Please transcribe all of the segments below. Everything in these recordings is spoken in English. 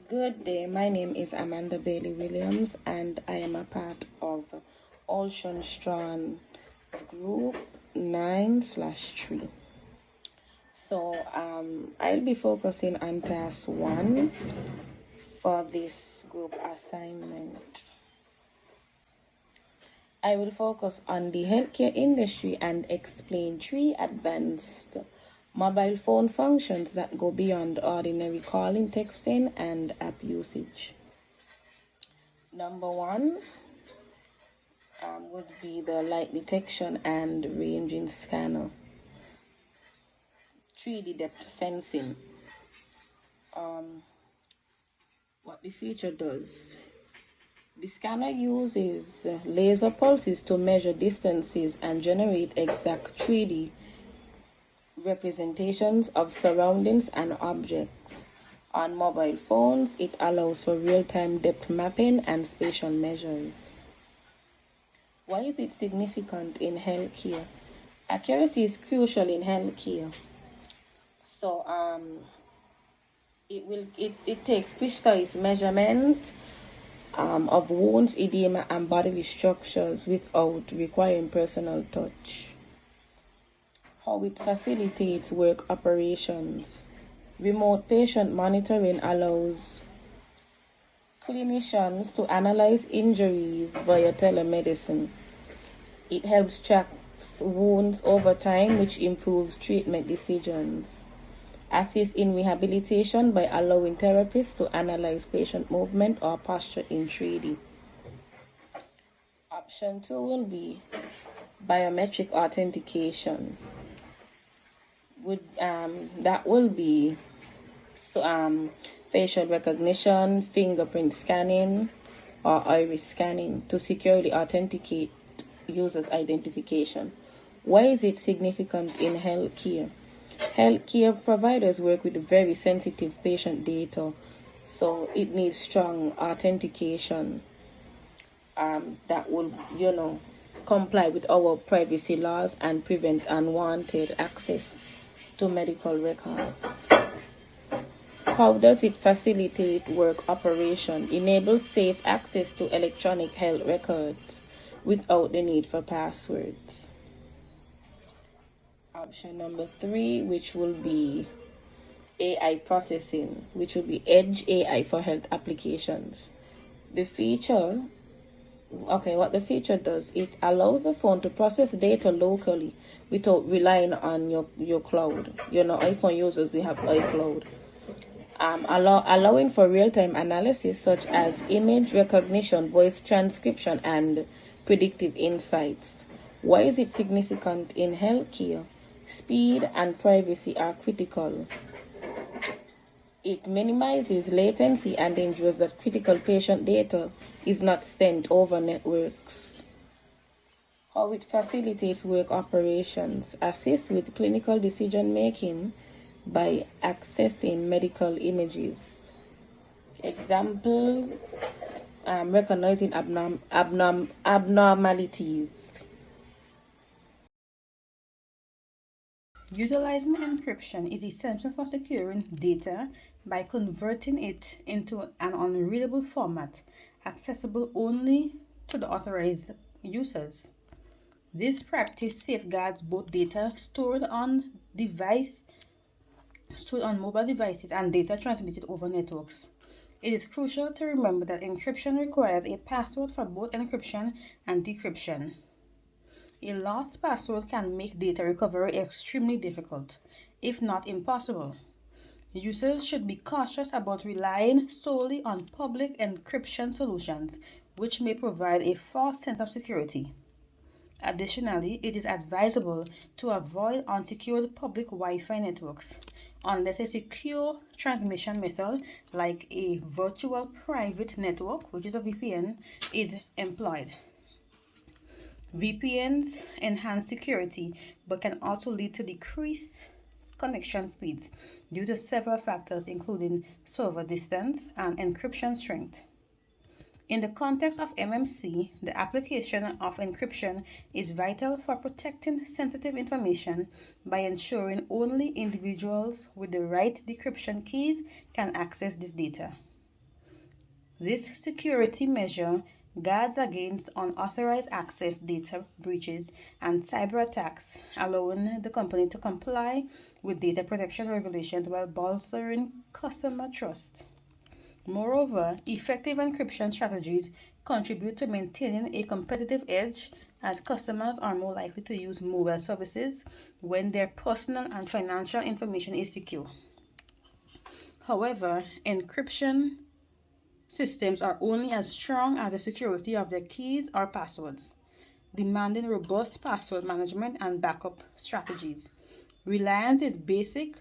Good day, my name is Amanda Bailey Williams and I am a part of OSGrp09 group 9/3. So I'll be focusing on task 1 for this group assignment. I will focus on the healthcare industry and explain 3 advanced mobile phone functions that go beyond ordinary calling, texting, and app usage. Number 1 would be the light detection and ranging scanner. 3D depth sensing. What the feature does. The scanner uses laser pulses to measure distances and generate exact 3D representations of surroundings and objects. On mobile phones, it allows for real-time depth mapping and spatial measures. Why is it significant in healthcare? Accuracy is crucial in healthcare. So it takes precise measurement of wounds, edema, and bodily structures without requiring personal touch. How it facilitates work operations. Remote patient monitoring allows clinicians to analyze injuries via telemedicine. It helps track wounds over time, which improves treatment decisions. Assist in rehabilitation by allowing therapists to analyze patient movement or posture in 3D. Option 2 will be biometric authentication. That will be facial recognition, fingerprint scanning, or iris scanning to securely authenticate users' identification. Why is it significant in healthcare? Healthcare providers work with very sensitive patient data, so it needs strong authentication that will, comply with our privacy laws and prevent unwanted access to medical records. How does it facilitate work operation? Enable safe access to electronic health records without the need for passwords. Option number 3, which will be AI processing, which will be Edge AI for health applications. What the feature does, it allows the phone to process data locally without relying on your cloud. iPhone users, we have iCloud. Allowing for real-time analysis such as image recognition, voice transcription, and predictive insights. Why is it significant in healthcare? Speed and privacy are critical. It minimizes latency and ensures that critical patient data is not sent over networks. How it facilitates work operations. Assists with clinical decision making by accessing medical images. Example, recognizing abnormalities. Utilizing encryption is essential for securing data by converting it into an unreadable format, accessible only to the authorized users. This practice safeguards both data stored on mobile devices and data transmitted over networks. It is crucial to remember that encryption requires a password for both encryption and decryption. A lost password can make data recovery extremely difficult, if not impossible. Users should be cautious about relying solely on public encryption solutions, which may provide a false sense of security. Additionally, it is advisable to avoid unsecured public Wi-Fi networks unless a secure transmission method like a virtual private network, which is a VPN, is employed. VPNs enhance security but can also lead to decreased connection speeds due to several factors including server distance and encryption strength. In the context of MMC, the application of encryption is vital for protecting sensitive information by ensuring only individuals with the right decryption keys can access this data. This security measure guards against unauthorized access, data breaches, and cyber attacks, allowing the company to comply with data protection regulations while bolstering customer trust. Moreover, effective encryption strategies contribute to maintaining a competitive edge as customers are more likely to use mobile services when their personal and financial information is secure. However, encryption systems are only as strong as the security of their keys or passwords, demanding robust password management and backup strategies. Reliance is basic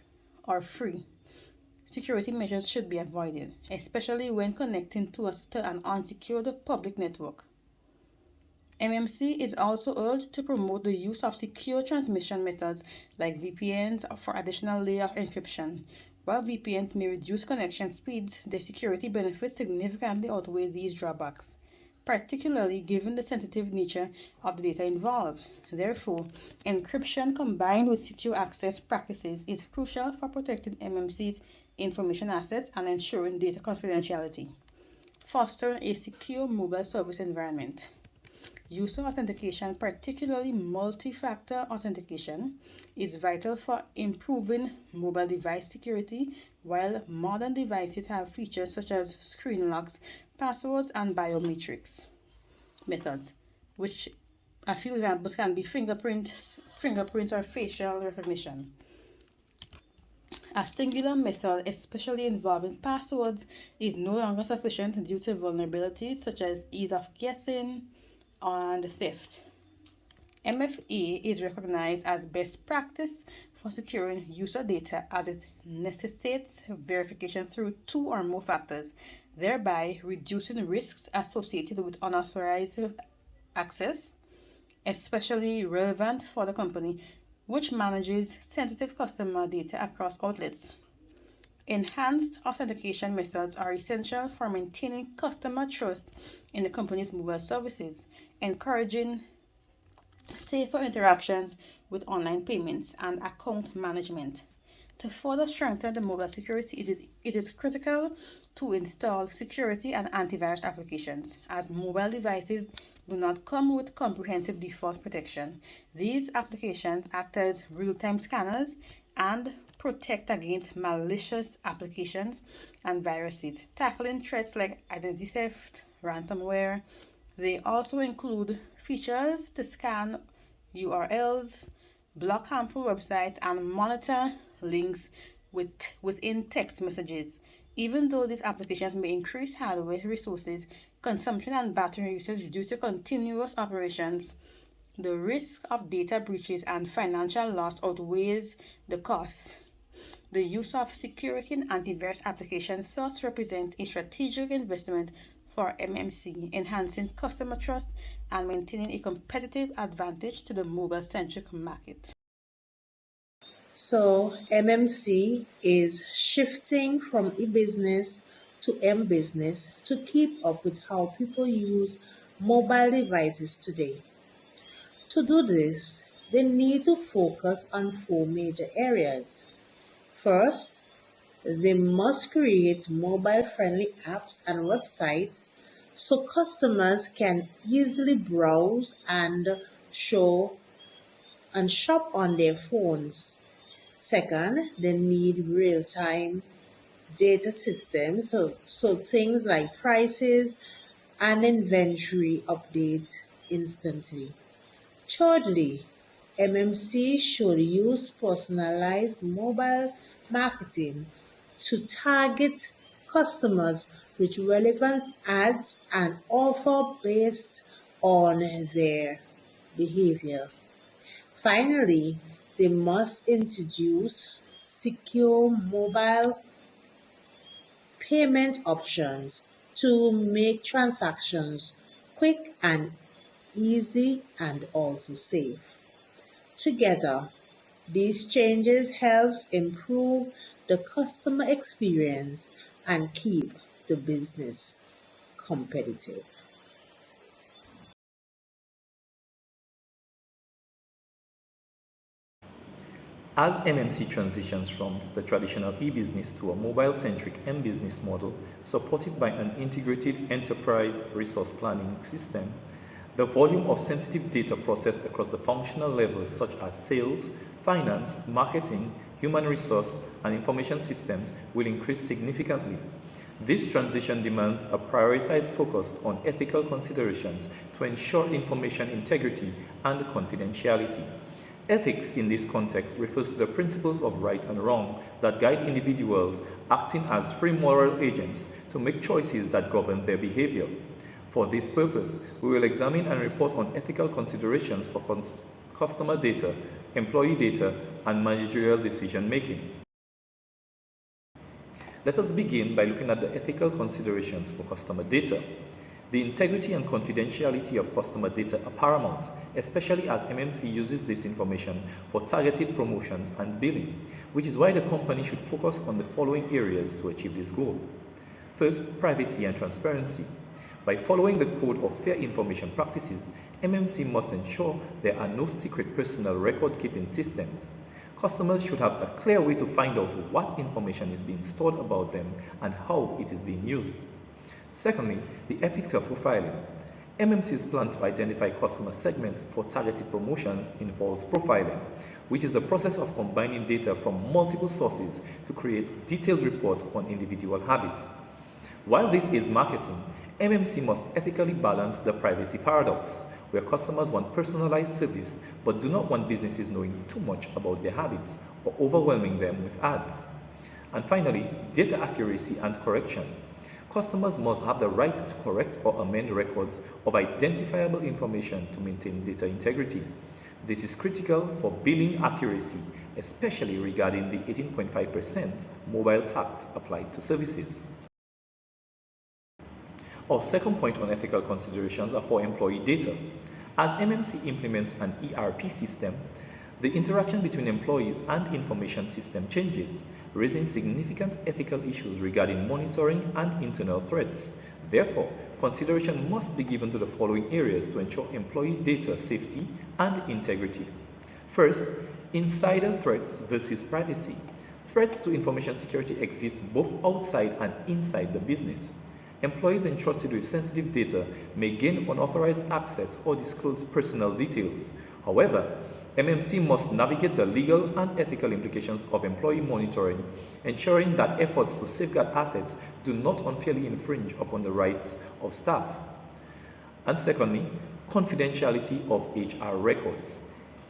or free. Security measures should be avoided, especially when connecting to an unsecured public network. MMC is also urged to promote the use of secure transmission methods like VPNs for additional layer of encryption. While VPNs may reduce connection speeds, their security benefits significantly outweigh these drawbacks, particularly given the sensitive nature of the data involved. Therefore, encryption combined with secure access practices is crucial for protecting MMC's information assets and ensuring data confidentiality. Fostering a secure mobile service environment. User authentication, particularly multi-factor authentication, is vital for improving mobile device security, while modern devices have features such as screen locks, passwords, and biometrics methods, which a few examples can be fingerprints or facial recognition. A singular method, especially involving passwords, is no longer sufficient due to vulnerabilities such as ease of guessing and theft. MFA is recognized as best practice for securing user data as it necessitates verification through two or more factors, thereby reducing risks associated with unauthorized access, especially relevant for the company which manages sensitive customer data across outlets. Enhanced authentication methods are essential for maintaining customer trust in the company's mobile services, encouraging safer interactions with online payments and account management. To further strengthen the mobile security, it is critical to install security and antivirus applications, as mobile devices do not come with comprehensive default protection. These applications act as real-time scanners and protect against malicious applications and viruses, tackling threats like identity theft, ransomware. They also include features to scan URLs, block harmful websites, and monitor links within text messages. Even though these applications may increase hardware resources, consumption, and battery usage due to continuous operations, the risk of data breaches and financial loss outweighs the cost. The use of security and antivirus applications thus represents a strategic investment for MMC, enhancing customer trust and maintaining a competitive advantage to the mobile-centric market. So MMC is shifting from e-business to m-business to keep up with how people use mobile devices today. To do this, they need to focus on four major areas. First, they must create mobile-friendly apps and websites so customers can easily browse show and shop on their phones. Second, they need real-time data systems, so things like prices and inventory updates instantly. Thirdly, MMC should use personalized mobile marketing to target customers with relevant ads and offer based on their behavior. Finally, they must introduce secure mobile payment options to make transactions quick and easy and also safe. Together, these changes helps improve the customer experience and keep the business competitive. As MMC transitions from the traditional e-business to a mobile-centric M-business model supported by an integrated enterprise resource planning system, the volume of sensitive data processed across the functional levels such as sales, finance, marketing, human resource, and information systems will increase significantly. This transition demands a prioritized focus on ethical considerations to ensure information integrity and confidentiality. Ethics in this context refers to the principles of right and wrong that guide individuals acting as free moral agents to make choices that govern their behavior. For this purpose, we will examine and report on ethical considerations for customer data, employee data, and managerial decision making. Let us begin by looking at the ethical considerations for customer data. The integrity and confidentiality of customer data are paramount, especially as MMC uses this information for targeted promotions and billing, which is why the company should focus on the following areas to achieve this goal. First, privacy and transparency. By following the Code of Fair Information Practices, MMC must ensure there are no secret personal record-keeping systems. Customers should have a clear way to find out what information is being stored about them and how it is being used. Secondly, the ethics of profiling. MMC's plan to identify customer segments for targeted promotions involves profiling, which is the process of combining data from multiple sources to create detailed reports on individual habits. While this is marketing, MMC must ethically balance the privacy paradox, where customers want personalized service but do not want businesses knowing too much about their habits or overwhelming them with ads. And finally, data accuracy and correction. Customers must have the right to correct or amend records of identifiable information to maintain data integrity. This is critical for billing accuracy, especially regarding the 18.5% mobile tax applied to services. Our second point on ethical considerations are for employee data. As MMC implements an ERP system, the interaction between employees and information system changes, raising significant ethical issues regarding monitoring and internal threats. Therefore, consideration must be given to the following areas to ensure employee data safety and integrity. First, insider threats versus privacy. Threats to information security exist both outside and inside the business. Employees entrusted with sensitive data may gain unauthorized access or disclose personal details. However, MMC must navigate the legal and ethical implications of employee monitoring, ensuring that efforts to safeguard assets do not unfairly infringe upon the rights of staff. And secondly, confidentiality of HR records.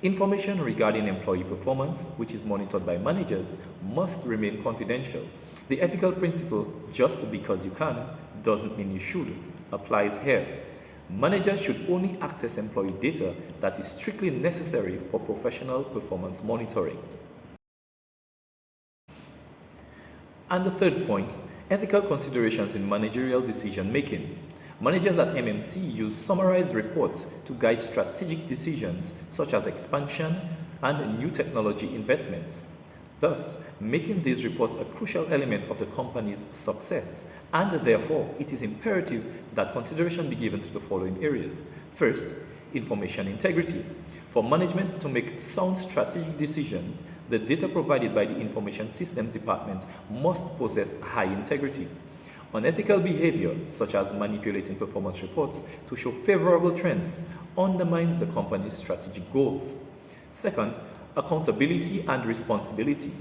Information regarding employee performance, which is monitored by managers, must remain confidential. The ethical principle, just because you can, doesn't mean you should, applies here. Managers should only access employee data that is strictly necessary for professional performance monitoring. And the third point, ethical considerations in managerial decision making. Managers at MMC use summarized reports to guide strategic decisions such as expansion and new technology investments. Thus, making these reports a crucial element of the company's success, and therefore it is imperative that consideration be given to the following areas. First, information integrity. For management to make sound strategic decisions, the data provided by the Information Systems Department must possess high integrity. Unethical behavior, such as manipulating performance reports to show favorable trends, undermines the company's strategic goals. Second, accountability and responsibility.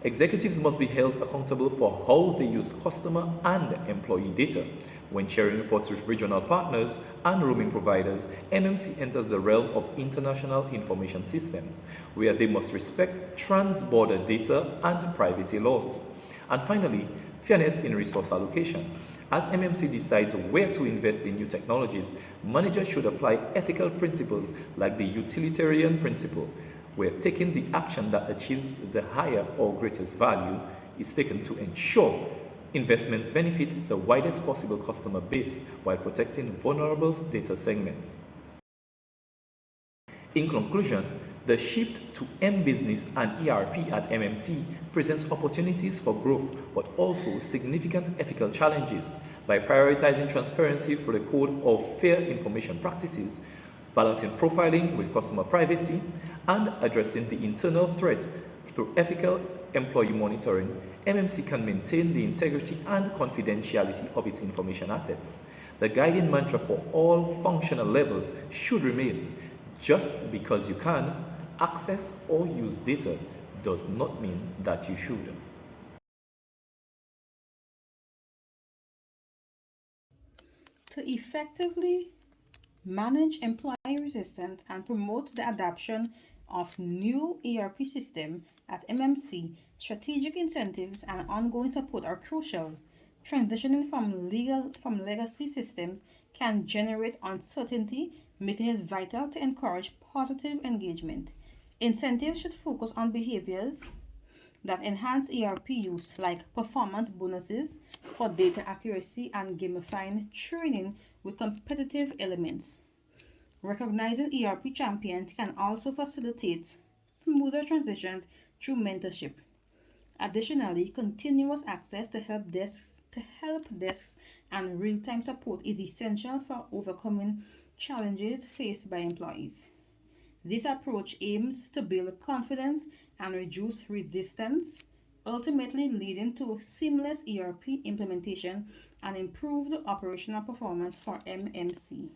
Executives must be held accountable for how they use customer and employee data. When sharing reports with regional partners and roaming providers, MMC enters the realm of international information systems, where they must respect trans-border data and privacy laws. And finally, fairness in resource allocation. As MMC decides where to invest in new technologies, managers should apply ethical principles like the utilitarian principle, where taking the action that achieves the higher or greatest value is taken to ensure investments benefit the widest possible customer base while protecting vulnerable data segments. In conclusion, the shift to M-Business and ERP at MMC presents opportunities for growth but also significant ethical challenges. By prioritizing transparency through the Code of Fair Information Practices, balancing profiling with customer privacy, and addressing the internal threat Through ethical employee monitoring, MMC can maintain the integrity and confidentiality of its information assets. The guiding mantra for all functional levels should remain: just because you can access or use data does not mean that you should. To effectively manage employee resistance and promote the adoption of new ERP system at MMC, strategic incentives and ongoing support are crucial. Transitioning from legacy systems can generate uncertainty, making it vital to encourage positive engagement. Incentives should focus on behaviors that enhance ERP use, like performance bonuses for data accuracy and gamifying training with competitive elements. Recognizing ERP champions can also facilitate smoother transitions through mentorship. Additionally, continuous access to help desks and real-time support is essential for overcoming challenges faced by employees. This approach aims to build confidence and reduce resistance, ultimately leading to seamless ERP implementation and improved operational performance for MMC.